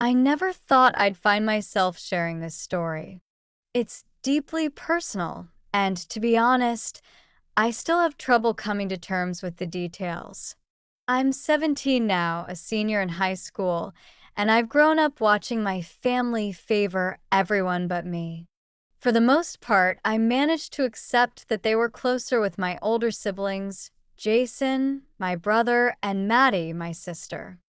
I never thought I'd find myself sharing this story. It's deeply personal, and to be honest, I still have trouble coming to terms with the details. I'm 17 now, a senior in high school, and I've grown up watching my family favor everyone but me. For the most part, I managed to accept that they were closer with my older siblings, Jason, my brother, and Maddie, my sister.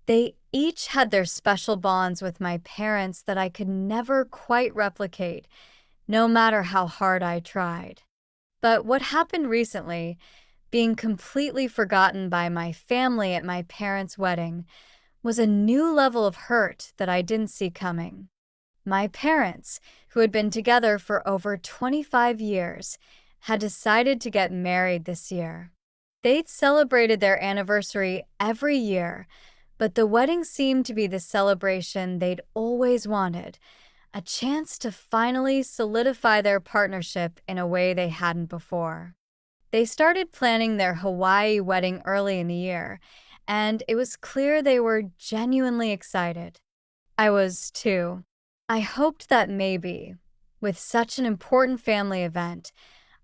They each had their special bonds with my parents that I could never quite replicate, no matter how hard I tried. But what happened recently, being completely forgotten by my family at my parents' wedding, was a new level of hurt that I didn't see coming. My parents, who had been together for over 25 years, had decided to get married this year. They'd celebrated their anniversary every year, but the wedding seemed to be the celebration they'd always wanted, a chance to finally solidify their partnership in a way they hadn't before. They started planning their Hawaii wedding early in the year, and it was clear they were genuinely excited. I was too. I hoped that maybe, with such an important family event,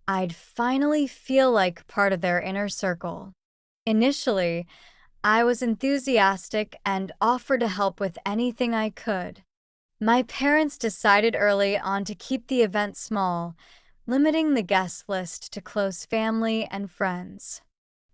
I'd finally feel like part of their inner circle. Initially, I was enthusiastic and offered to help with anything I could. My parents decided early on to keep the event small, limiting the guest list to close family and friends.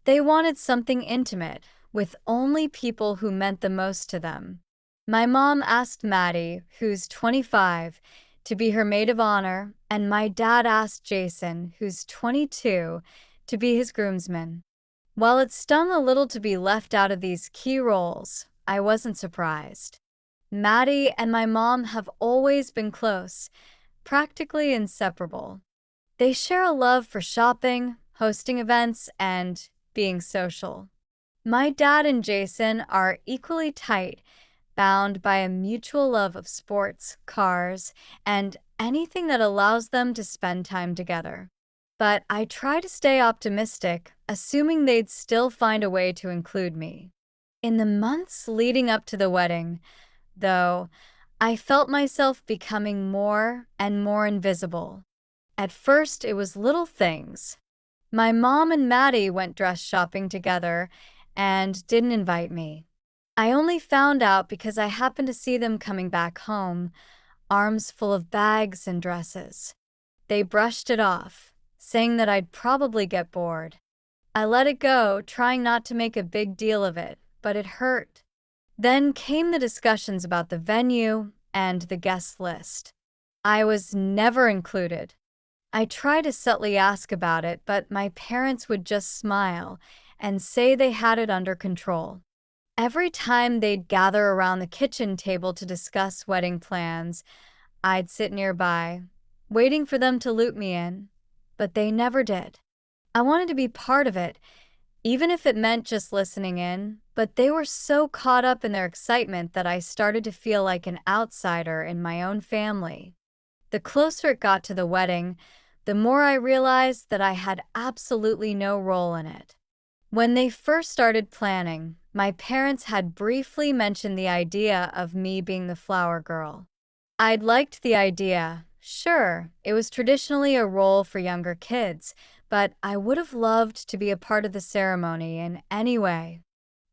They wanted something intimate, with only people who meant the most to them. My mom asked Maddie, who's 25, to be her maid of honor, and my dad asked Jason, who's 22, to be his groomsman. While it stung a little to be left out of these key roles, I wasn't surprised. Maddie and my mom have always been close, practically inseparable. They share a love for shopping, hosting events, and being social. My dad and Jason are equally tight, bound by a mutual love of sports, cars, and anything that allows them to spend time together. But I try to stay optimistic, assuming they'd still find a way to include me. In the months leading up to the wedding, though, I felt myself becoming more and more invisible. At first, it was little things. My mom and Maddie went dress shopping together and didn't invite me. I only found out because I happened to see them coming back home, arms full of bags and dresses. They brushed it off, saying that I'd probably get bored. I let it go, trying not to make a big deal of it, but it hurt. Then came the discussions about the venue and the guest list. I was never included. I tried to subtly ask about it, but my parents would just smile and say they had it under control. Every time they'd gather around the kitchen table to discuss wedding plans, I'd sit nearby, waiting for them to loop me in, but they never did. I wanted to be part of it, even if it meant just listening in, but they were so caught up in their excitement that I started to feel like an outsider in my own family. The closer it got to the wedding, the more I realized that I had absolutely no role in it. When they first started planning, my parents had briefly mentioned the idea of me being the flower girl. I'd liked the idea. Sure, it was traditionally a role for younger kids, but I would have loved to be a part of the ceremony in any way.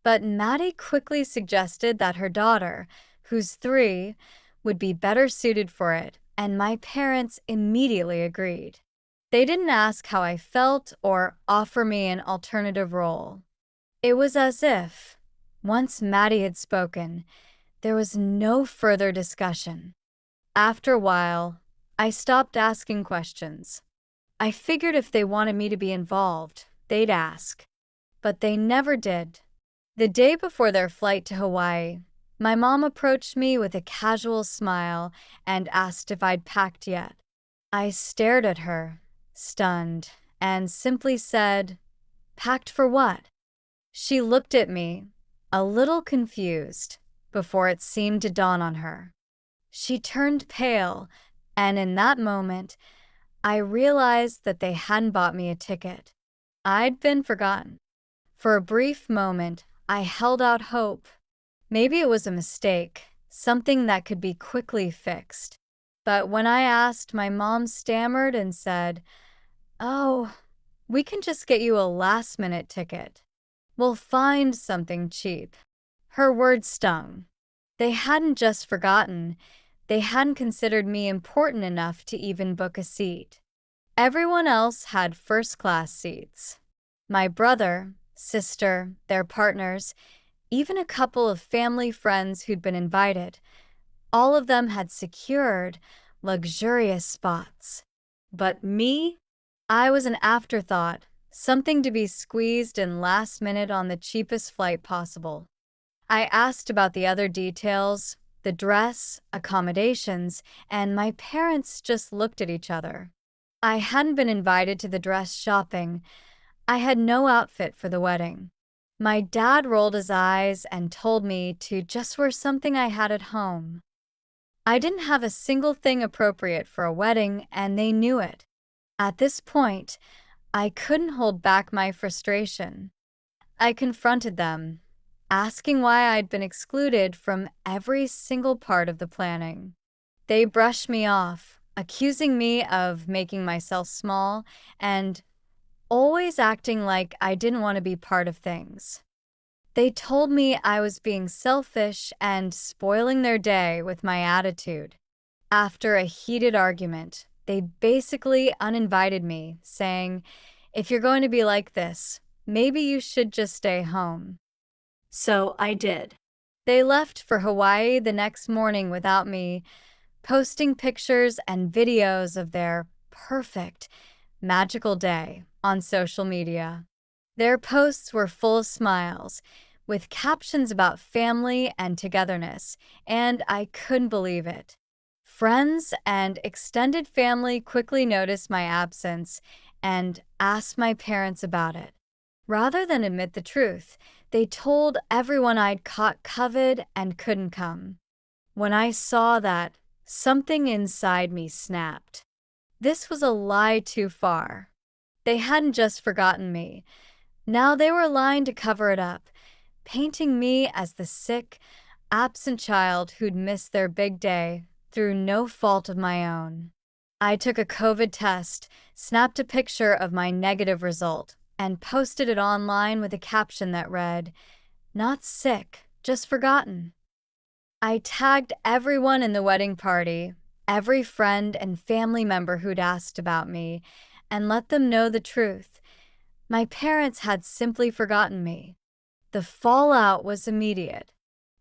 But Maddie quickly suggested that her daughter, who's 3, would be better suited for it, and my parents immediately agreed. They didn't ask how I felt or offer me an alternative role. It was as if, once Maddie had spoken, there was no further discussion. After a while, I stopped asking questions. I figured if they wanted me to be involved, they'd ask. But they never did. The day before their flight to Hawaii, my mom approached me with a casual smile and asked if I'd packed yet. I stared at her, stunned, and simply said, "Packed for what?" She looked at me, a little confused, before it seemed to dawn on her. She turned pale, and in that moment, I realized that they hadn't bought me a ticket. I'd been forgotten. For a brief moment, I held out hope. Maybe it was a mistake, something that could be quickly fixed. But when I asked, my mom stammered and said, "Oh, we can just get you a last-minute ticket. We'll find something cheap." Her words stung. They hadn't just forgotten, they hadn't considered me important enough to even book a seat. Everyone else had first-class seats. My brother, sister, their partners, even a couple of family friends who'd been invited. All of them had secured luxurious spots. But me? I was an afterthought, something to be squeezed in last minute on the cheapest flight possible. I asked about the other details, the dress, accommodations, and my parents just looked at each other. I hadn't been invited to the dress shopping. I had no outfit for the wedding. My dad rolled his eyes and told me to just wear something I had at home. I didn't have a single thing appropriate for a wedding, and they knew it. At this point, I couldn't hold back my frustration. I confronted them, asking why I'd been excluded from every single part of the planning. They brushed me off, accusing me of making myself small and always acting like I didn't want to be part of things. They told me I was being selfish and spoiling their day with my attitude. After a heated argument, they basically uninvited me, saying, "If you're going to be like this, maybe you should just stay home." So I did. They left for Hawaii the next morning without me, posting pictures and videos of their perfect, magical day on social media. Their posts were full of smiles, with captions about family and togetherness, and I couldn't believe it. Friends and extended family quickly noticed my absence and asked my parents about it. Rather than admit the truth, they told everyone I'd caught COVID and couldn't come. When I saw that, something inside me snapped. This was a lie too far. They hadn't just forgotten me. Now they were lying to cover it up, painting me as the sick, absent child who'd missed their big day through no fault of my own. I took a COVID test, snapped a picture of my negative result, and posted it online with a caption that read, "Not sick, just forgotten." I tagged everyone in the wedding party, every friend and family member who'd asked about me, and let them know the truth. My parents had simply forgotten me. The fallout was immediate.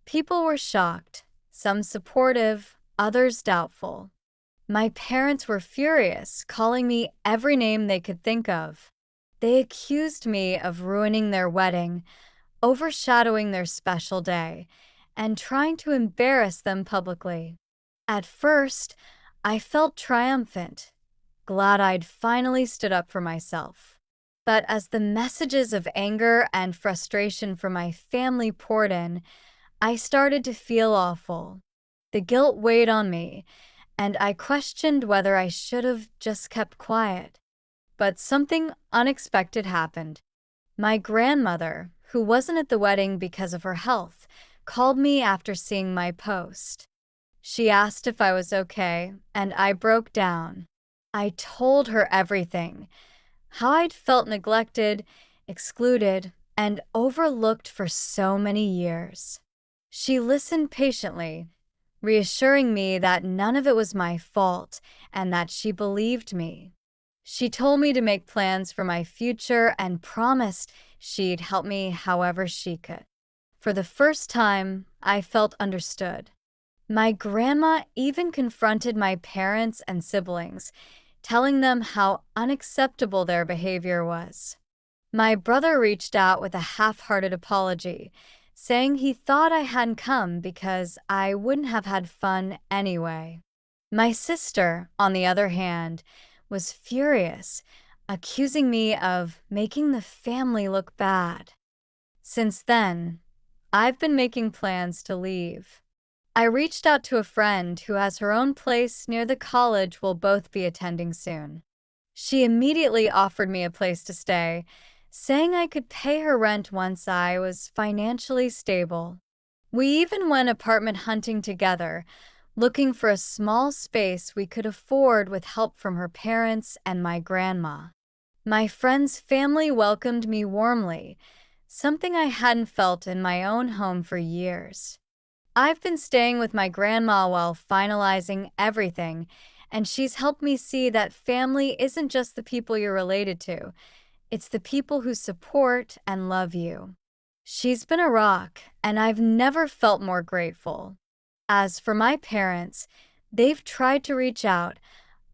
People were shocked, some supportive, others doubtful. My parents were furious, calling me every name they could think of. They accused me of ruining their wedding, overshadowing their special day, and trying to embarrass them publicly. At first, I felt triumphant, glad I'd finally stood up for myself. But as the messages of anger and frustration from my family poured in, I started to feel awful. The guilt weighed on me, and I questioned whether I should have just kept quiet. But something unexpected happened. My grandmother, who wasn't at the wedding because of her health, called me after seeing my post. She asked if I was okay, and I broke down. I told her everything, how I'd felt neglected, excluded, and overlooked for so many years. She listened patiently, reassuring me that none of it was my fault and that she believed me. She told me to make plans for my future and promised she'd help me however she could. For the first time, I felt understood. My grandma even confronted my parents and siblings, telling them how unacceptable their behavior was. My brother reached out with a half-hearted apology, saying he thought I hadn't come because I wouldn't have had fun anyway. My sister, on the other hand, was furious, accusing me of making the family look bad. Since then, I've been making plans to leave. I reached out to a friend who has her own place near the college we'll both be attending soon. She immediately offered me a place to stay, saying I could pay her rent once I was financially stable. We even went apartment hunting together, looking for a small space we could afford with help from her parents and my grandma. My friend's family welcomed me warmly, something I hadn't felt in my own home for years. I've been staying with my grandma while finalizing everything, and she's helped me see that family isn't just the people you're related to, it's the people who support and love you. She's been a rock, and I've never felt more grateful. As for my parents, they've tried to reach out,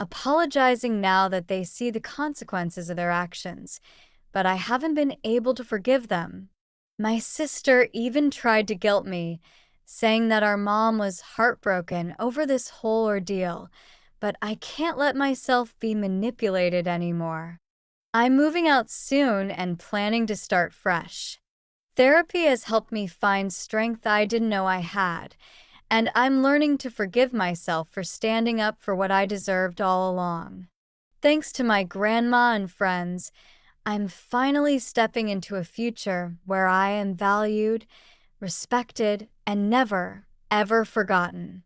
apologizing now that they see the consequences of their actions, but I haven't been able to forgive them. My sister even tried to guilt me, saying that our mom was heartbroken over this whole ordeal, but I can't let myself be manipulated anymore. I'm moving out soon and planning to start fresh. Therapy has helped me find strength I didn't know I had, and I'm learning to forgive myself for standing up for what I deserved all along. Thanks to my grandma and friends, I'm finally stepping into a future where I am valued, respected, and never, ever forgotten.